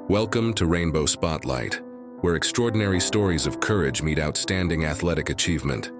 Welcome to Rainbow Spotlight, where extraordinary stories of courage meet outstanding athletic achievement.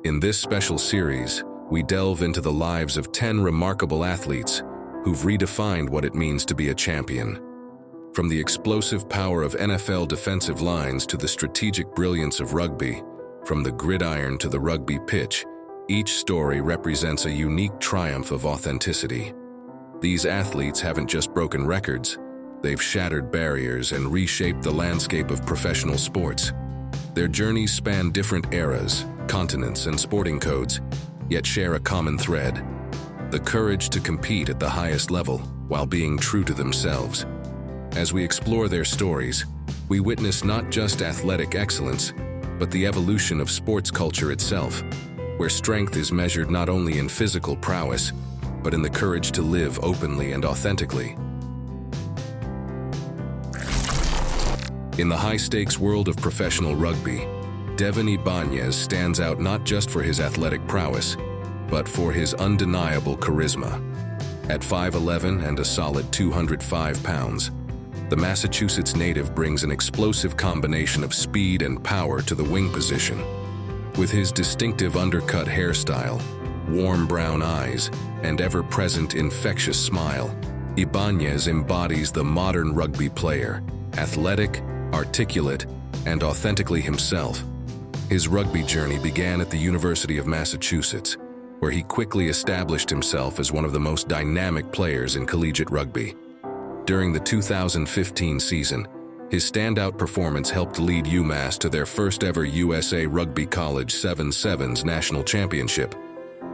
In this special series, we delve into the lives of 10 remarkable athletes who've redefined what it means to be a champion. From the explosive power of NFL defensive lines to the strategic brilliance of rugby, from the gridiron to the rugby pitch, each story represents a unique triumph of authenticity. These athletes haven't just broken records, they've shattered barriers and reshaped the landscape of professional sports. Their journeys span different eras, continents, and sporting codes, yet share a common thread: the courage to compete at the highest level while being true to themselves. As we explore their stories, we witness not just athletic excellence, but the evolution of sports culture itself, where strength is measured not only in physical prowess, but in the courage to live openly and authentically. In the high-stakes world of professional rugby, Devin Ibanez stands out not just for his athletic prowess, but for his undeniable charisma. At 5'11" and a solid 205 pounds, the Massachusetts native brings an explosive combination of speed and power to the wing position. With his distinctive undercut hairstyle, warm brown eyes, and ever-present infectious smile, Ibanez embodies the modern rugby player, athletic, articulate, and authentically himself. His rugby journey began at the University of Massachusetts, where he quickly established himself as one of the most dynamic players in collegiate rugby. During the 2015 season, his standout performance helped lead UMass to their first ever USA Rugby College 7-Sevens national championship.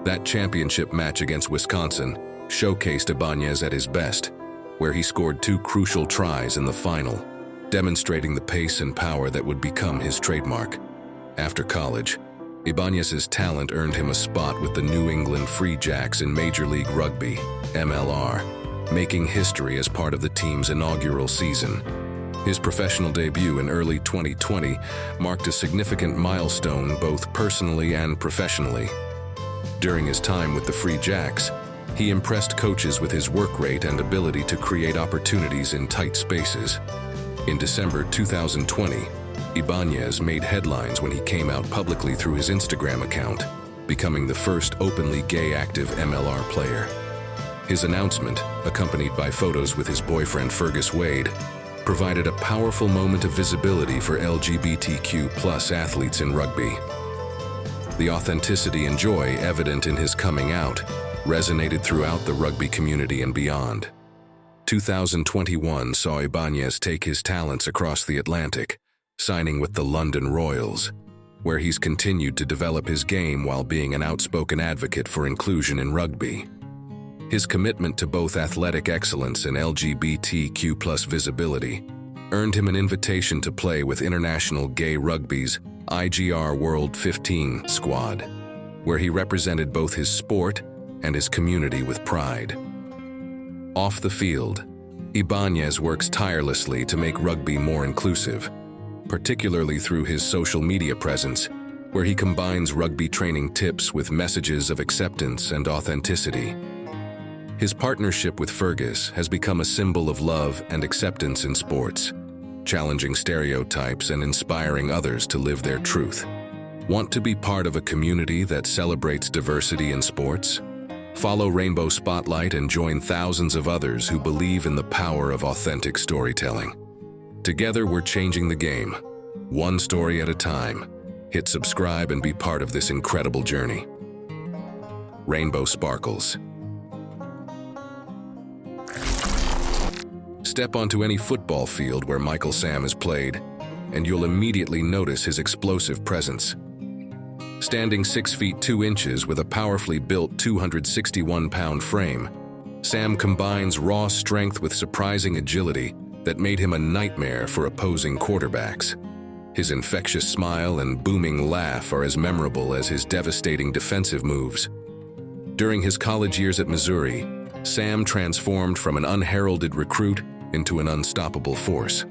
That championship match against Wisconsin showcased Ibanez at his best, where he scored 2 crucial tries in the final, demonstrating the pace and power that would become his trademark. After college, Ibanez's talent earned him a spot with the New England Free Jacks in Major League Rugby, MLR, making history as part of the team's inaugural season. His professional debut in early 2020 marked a significant milestone both personally and professionally. During his time with the Free Jacks, he impressed coaches with his work rate and ability to create opportunities in tight spaces. In December 2020, Ibanez made headlines when he came out publicly through his Instagram account, becoming the first openly gay active MLR player. His announcement, accompanied by photos with his boyfriend Fergus Wade, provided a powerful moment of visibility for LGBTQ+ athletes in rugby. The authenticity and joy evident in his coming out resonated throughout the rugby community and beyond. 2021 saw Ibanez take his talents across the Atlantic, signing with the London Royals, where he's continued to develop his game while being an outspoken advocate for inclusion in rugby. His commitment to both athletic excellence and LGBTQ+ visibility earned him an invitation to play with International Gay Rugby's IGR World 15 squad, where he represented both his sport and his community with pride. Off the field, Ibanez works tirelessly to make rugby more inclusive, particularly through his social media presence, where he combines rugby training tips with messages of acceptance and authenticity. His partnership with Fergus has become a symbol of love and acceptance in sports, challenging stereotypes and inspiring others to live their truth. Want to be part of a community that celebrates diversity in sports? Follow Rainbow Spotlight and join thousands of others who believe in the power of authentic storytelling. Together, we're changing the game, one story at a time. Hit subscribe and be part of this incredible journey. Rainbow Sparkles. Step onto any football field where Michael Sam has played, and you'll immediately notice his explosive presence. Standing 6 feet 2 inches with a powerfully built 261-pound frame, Sam combines raw strength with surprising agility that made him a nightmare for opposing quarterbacks. His infectious smile and booming laugh are as memorable as his devastating defensive moves. During his college years at Missouri, Sam transformed from an unheralded recruit into an unstoppable force.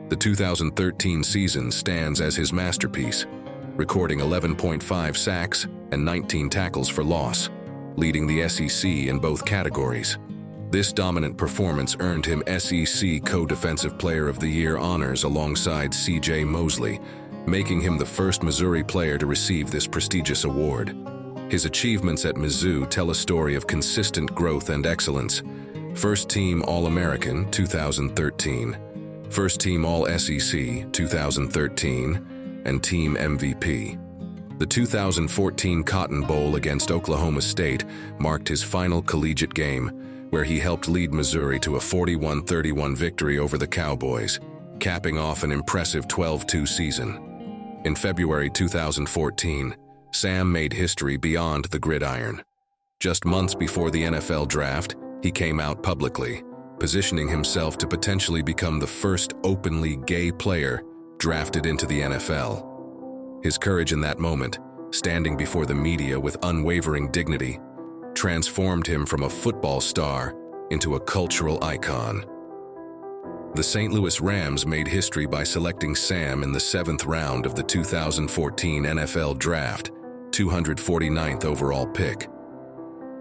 The 2013 season stands as his masterpiece, recording 11.5 sacks and 19 tackles for loss, leading the SEC in both categories. This dominant performance earned him SEC Co-Defensive Player of the Year honors alongside C.J. Mosley, making him the first Missouri player to receive this prestigious award. His achievements at Mizzou tell a story of consistent growth and excellence. First Team All-American 2013, First Team All-SEC 2013, and Team MVP. The 2014 Cotton Bowl against Oklahoma State marked his final collegiate game, where he helped lead Missouri to a 41-31 victory over the Cowboys, capping off an impressive 12-2 season. In February 2014, Sam made history beyond the gridiron. Just months before the NFL draft, he came out publicly, positioning himself to potentially become the first openly gay player drafted into the NFL. His courage in that moment, standing before the media with unwavering dignity, transformed him from a football star into a cultural icon. The St. Louis Rams made history by selecting Sam in the 7th round of the 2014 NFL Draft, 249th overall pick.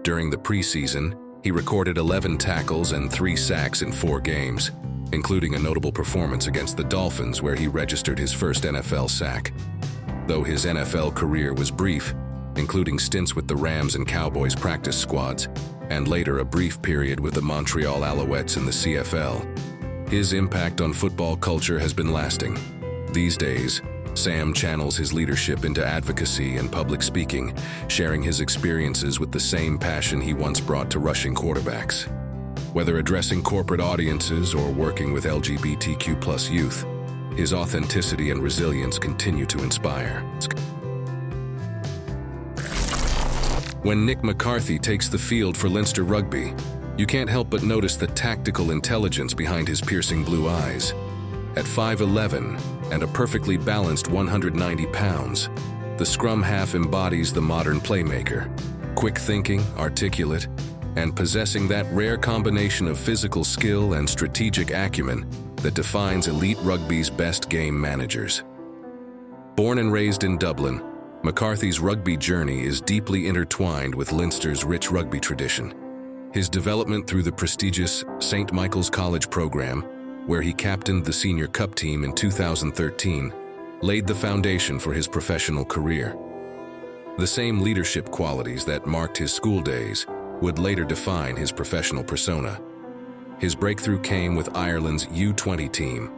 During the preseason, he recorded 11 tackles and 3 sacks in 4 games, including a notable performance against the Dolphins where he registered his first NFL sack. Though his NFL career was brief, including stints with the Rams and Cowboys practice squads, and later a brief period with the Montreal Alouettes in the CFL, his impact on football culture has been lasting. These days, Sam channels his leadership into advocacy and public speaking, sharing his experiences with the same passion he once brought to rushing quarterbacks. Whether addressing corporate audiences or working with LGBTQ+ youth, his authenticity and resilience continue to inspire. When Nick McCarthy takes the field for Leinster Rugby, you can't help but notice the tactical intelligence behind his piercing blue eyes. At 5'11" and a perfectly balanced 190 pounds, the scrum half embodies the modern playmaker, quick thinking, articulate, and possessing that rare combination of physical skill and strategic acumen that defines elite rugby's best game managers. Born and raised in Dublin, McCarthy's rugby journey is deeply intertwined with Leinster's rich rugby tradition. His development through the prestigious St. Michael's College program, where he captained the senior cup team in 2013, laid the foundation for his professional career. The same leadership qualities that marked his school days would later define his professional persona. His breakthrough came with Ireland's U20 team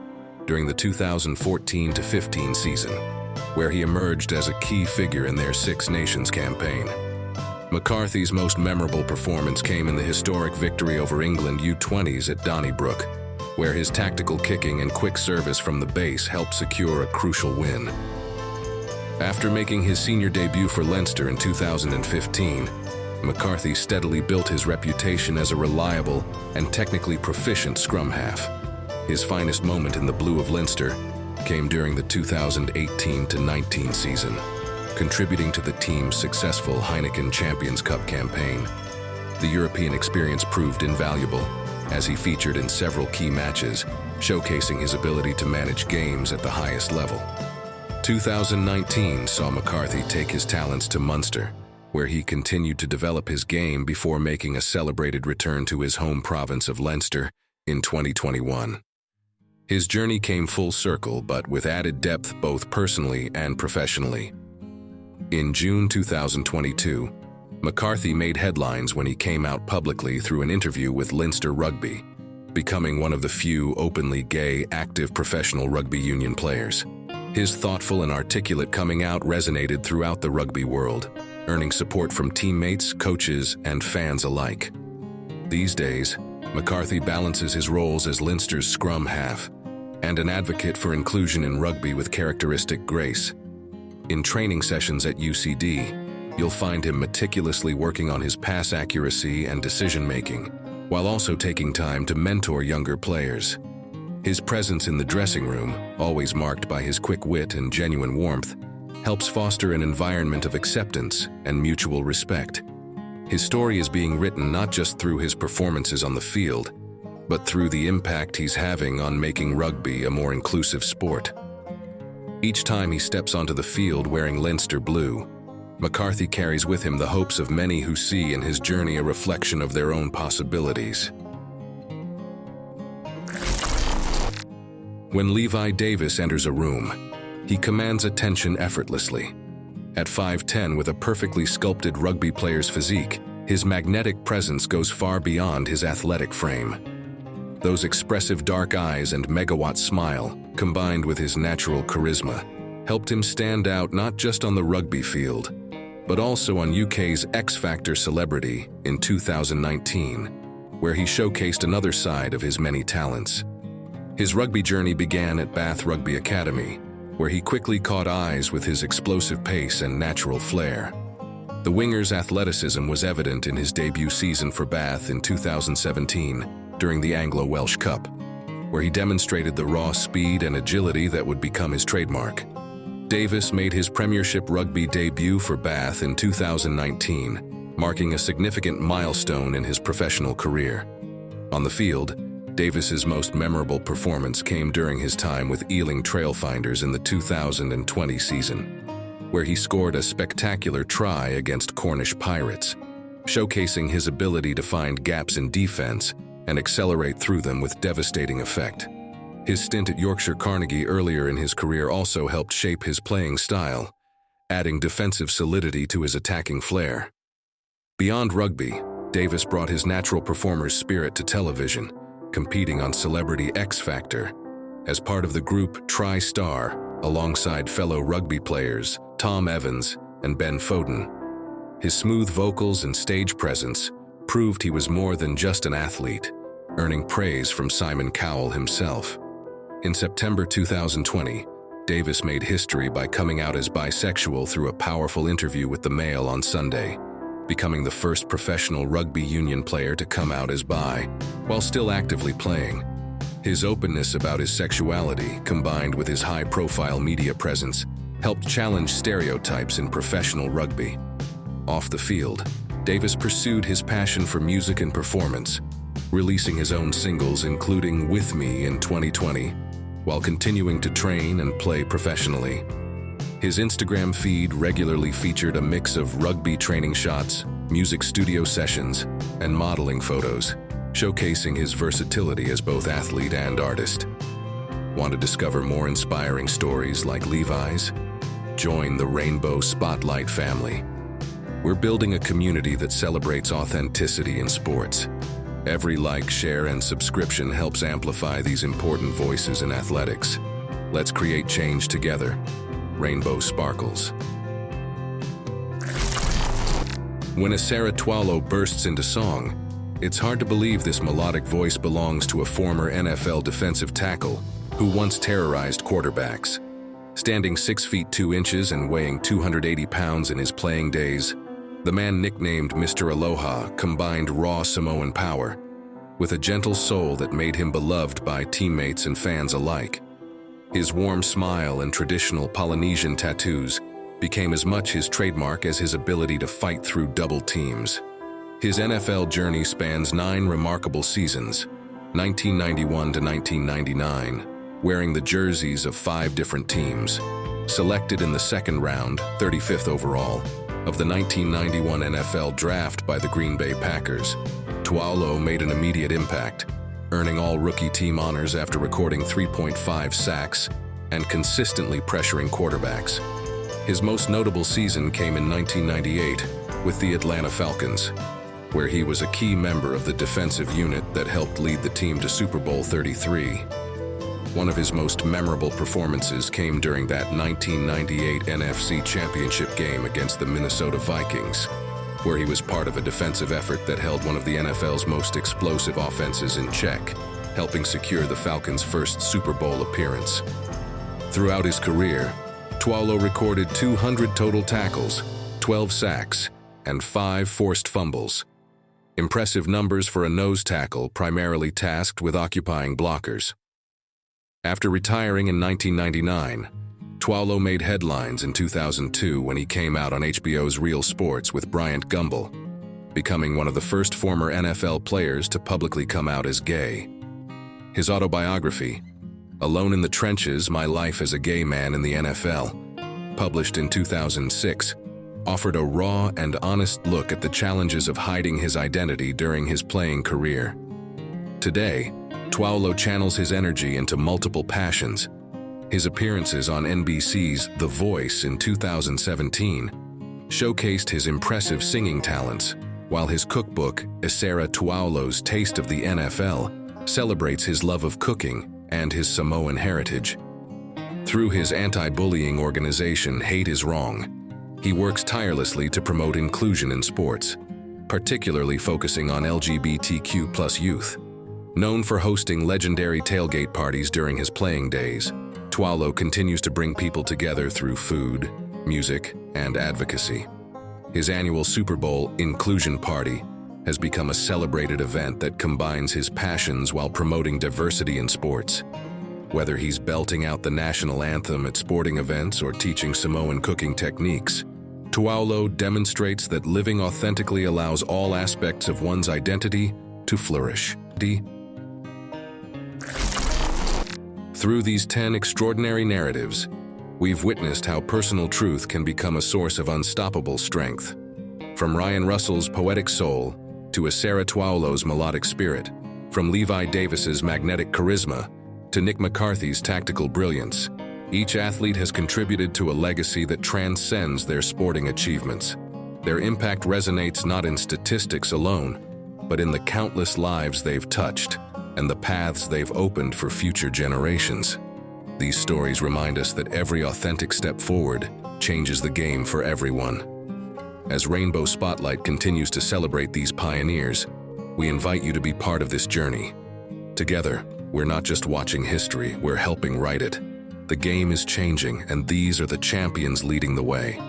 during the 2014-15 season, where he emerged as a key figure in their Six Nations campaign. McCarthy's most memorable performance came in the historic victory over England U20s at Donnybrook, where his tactical kicking and quick service from the base helped secure a crucial win. After making his senior debut for Leinster in 2015, McCarthy steadily built his reputation as a reliable and technically proficient scrum half. His finest moment in the blue of Leinster came during the 2018-19 season, contributing to the team's successful Heineken Champions Cup campaign. The European experience proved invaluable, as he featured in several key matches, showcasing his ability to manage games at the highest level. 2019 saw McCarthy take his talents to Munster, where he continued to develop his game before making a celebrated return to his home province of Leinster in 2021. His journey came full circle, but with added depth both personally and professionally. In June 2022, McCarthy made headlines when he came out publicly through an interview with Leinster Rugby, becoming one of the few openly gay, active professional rugby union players. His thoughtful and articulate coming out resonated throughout the rugby world, earning support from teammates, coaches, and fans alike. These days, McCarthy balances his roles as Leinster's scrum half and an advocate for inclusion in rugby with characteristic grace. In training sessions at UCD, you'll find him meticulously working on his pass accuracy and decision-making, while also taking time to mentor younger players. His presence in the dressing room, always marked by his quick wit and genuine warmth, helps foster an environment of acceptance and mutual respect. His story is being written not just through his performances on the field, but through the impact he's having on making rugby a more inclusive sport. Each time he steps onto the field wearing Leinster blue, McCarthy carries with him the hopes of many who see in his journey a reflection of their own possibilities. When Levi Davis enters a room, he commands attention effortlessly. At 5'10" with a perfectly sculpted rugby player's physique, his magnetic presence goes far beyond his athletic frame. Those expressive dark eyes and megawatt smile, combined with his natural charisma, helped him stand out not just on the rugby field, but also on UK's X Factor Celebrity in 2019, where he showcased another side of his many talents. His rugby journey began at Bath Rugby Academy, where he quickly caught eyes with his explosive pace and natural flair. The winger's athleticism was evident in his debut season for Bath in 2017 during the Anglo-Welsh Cup, where he demonstrated the raw speed and agility that would become his trademark. Davis made his Premiership rugby debut for Bath in 2019, marking a significant milestone in his professional career. On the field, Davis's most memorable performance came during his time with Ealing Trailfinders in the 2020 season, where he scored a spectacular try against Cornish Pirates, showcasing his ability to find gaps in defense and accelerate through them with devastating effect. His stint at Yorkshire Carnegie earlier in his career also helped shape his playing style, adding defensive solidity to his attacking flair. Beyond rugby, Davis brought his natural performer's spirit to television, competing on Celebrity X Factor as part of the group Tri-Star alongside fellow rugby players Tom Evans and Ben Foden. His smooth vocals and stage presence proved he was more than just an athlete, earning praise from Simon Cowell himself. In September 2020, Davis made history by coming out as bisexual through a powerful interview with the Mail on Sunday, becoming the first professional rugby union player to come out as bi while still actively playing. His openness about his sexuality, combined with his high-profile media presence, helped challenge stereotypes in professional rugby. Off the field, Davis pursued his passion for music and performance, releasing his own singles including With Me in 2020, while continuing to train and play professionally. His Instagram feed regularly featured a mix of rugby training shots, music studio sessions, and modeling photos, showcasing his versatility as both athlete and artist. Want to discover more inspiring stories like Levi's? Join the Rainbow Spotlight family. We're building a community that celebrates authenticity in sports. Every like, share, and subscription helps amplify these important voices in athletics. Let's create change together. Rainbow Sparkles. When a Sarah Tuaolo bursts into song, it's hard to believe this melodic voice belongs to a former NFL defensive tackle who once terrorized quarterbacks. Standing 6 feet 2 inches and weighing 280 pounds in his playing days, the man nicknamed Mr. Aloha combined raw Samoan power with a gentle soul that made him beloved by teammates and fans alike. His warm smile and traditional Polynesian tattoos became as much his trademark as his ability to fight through double teams. His NFL journey spans 9 remarkable seasons, 1991 to 1999, wearing the jerseys of 5 different teams. Selected in the second round, 35th overall, of the 1991 NFL Draft by the Green Bay Packers, Tuaolo made an immediate impact, earning all rookie team honors after recording 3.5 sacks and consistently pressuring quarterbacks. His most notable season came in 1998 with the Atlanta Falcons, where he was a key member of the defensive unit that helped lead the team to Super Bowl 33. One of his most memorable performances came during that 1998 NFC Championship game against the Minnesota Vikings, where he was part of a defensive effort that held one of the NFL's most explosive offenses in check, helping secure the Falcons' first Super Bowl appearance. Throughout his career, Tuaolo recorded 200 total tackles, 12 sacks, and 5 forced fumbles. Impressive numbers for a nose tackle primarily tasked with occupying blockers. After retiring in 1999, Tuaolo made headlines in 2002 when he came out on HBO's Real Sports with Bryant Gumbel, becoming one of the first former NFL players to publicly come out as gay. His autobiography, Alone in the Trenches: My Life as a Gay Man in the NFL, published in 2006, offered a raw and honest look at the challenges of hiding his identity during his playing career. Today, Tuaolo channels his energy into multiple passions. His appearances on NBC's The Voice in 2017 showcased his impressive singing talents, while his cookbook, Tuaolo's Taste of the NFL, celebrates his love of cooking and his Samoan heritage. Through his anti-bullying organization Hate Is Wrong, he works tirelessly to promote inclusion in sports, particularly focusing on LGBTQ+ youth. Known for hosting legendary tailgate parties during his playing days, Tuaolo continues to bring people together through food, music, and advocacy. His annual Super Bowl Inclusion Party has become a celebrated event that combines his passions while promoting diversity in sports. Whether he's belting out the national anthem at sporting events or teaching Samoan cooking techniques, Tuaolo demonstrates that living authentically allows all aspects of one's identity to flourish. Through these 10 extraordinary narratives, we've witnessed how personal truth can become a source of unstoppable strength. From Ryan Russell's poetic soul to Tuaolo's melodic spirit, from Levi Davis's magnetic charisma to Nick McCarthy's tactical brilliance, each athlete has contributed to a legacy that transcends their sporting achievements. Their impact resonates not in statistics alone, but in the countless lives they've touched and the paths they've opened for future generations. These stories remind us that every authentic step forward changes the game for everyone. As Rainbow Spotlight continues to celebrate these pioneers, we invite you to be part of this journey. Together, we're not just watching history, we're helping write it. The game is changing, and these are the champions leading the way.